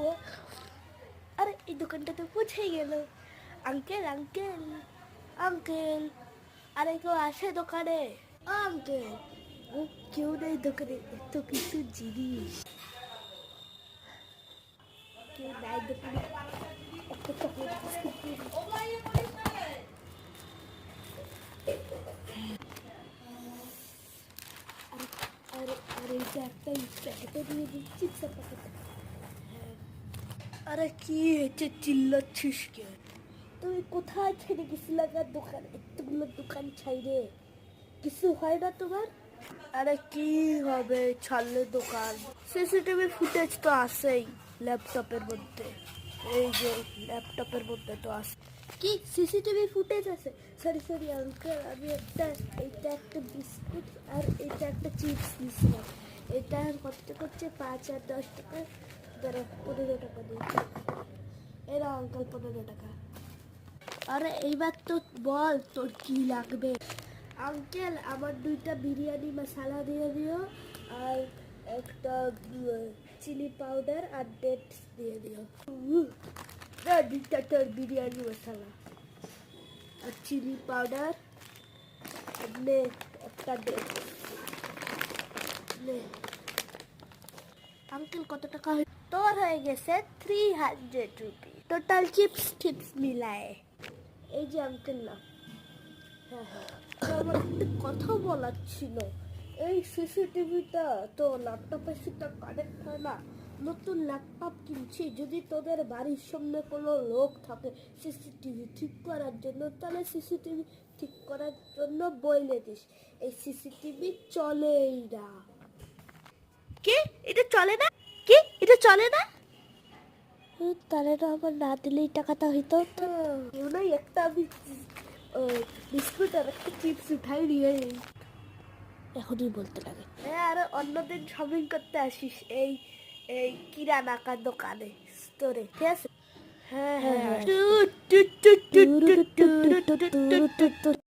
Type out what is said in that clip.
ও আরে এই দোকানটা তো পৌঁছেই গেল। আঙ্কেল আঙ্কেল আঙ্কেল, আরে কেউ আসে দোকানে? আঙ্কেল, ও কেউ নেই দোকানে, এত কিছু জিনিস। কেউ নাই দোকানে, একটা চকলেট বিস্কুট দিয়ে দিই। আরে আরে এটা একটা প্যাকেটে দিয়ে দিই, চিপসের প্যাকেট। আরে কি হয়েছে, চিল্লাচ্ছিস কে? তুমি কোথায় ছেড়ে গেছিলে দোকান, এতগুলো দোকান ছাইরে? কিছু হয় না তোমার? আরে কি হবে, ছাড়লে দোকান। সিসিটিভি ফুটেজ তো আছেই ল্যাপটপের মধ্যে। এই যে ল্যাপটপের মধ্যে তো আছে। কি সিসিটিভি ফুটেজ আছে? সরি সরি আঙ্কেল, আমি এইটা একটা বিস্কুট আর এটা একটা চিপস নিয়েছিলাম। এটা কত করছে, 5 আর 10 টাকা, ধরো 15 টাকা দিই। এরা আঙ্কেল 15 টাকা। আরে এইবার তো বল তোর কি লাগবে। আঙ্কেল আমার 2টা বিরিয়ানি মশলা দিয়ে দিও, আর একটা চিলি পাউডার আর ডেটস দিয়ে দিও। না 2টা তোর বিরিয়ানি মশলা আর চিলি পাউডার, নে একটা ডেটস নে। আঙ্কেল কত টাকা তোর হয়ে গেছে? 300 রুপি টোটাল চিপস টিপস মিলায়। এই যে আঙ্কেল না। হ্যাঁ হ্যাঁ, আমার একটা কথা বলার ছিল। এই সিসিটিভিটা তো ল্যাপটপের সাথে কানেক্ট হয় না। নতুন ল্যাপটপ কিনছি, যদি তোদের বাড়ির সামনে কোনো লোক থাকে সিসিটিভি ঠিক করার জন্য, তাহলে সিসিটিভি ঠিক করার জন্য বইলে দিস। এই সিসিটিভি চলেই না। কি এটা চলে না? কি এটা চলে না? তাহলে তো আমার না দিলেই টাকাটা হইতো। না একটা আমি বিস্কুট আর একটা চিপস উঠাই নিয়ে এখনই বলতে লাগে। হ্যাঁ, আর অন্যদিন শপিং করতে আসিস এই এই কিরানাকার দোকানে, স্টোরে, ঠিক আছে? হ্যাঁ হ্যাঁ।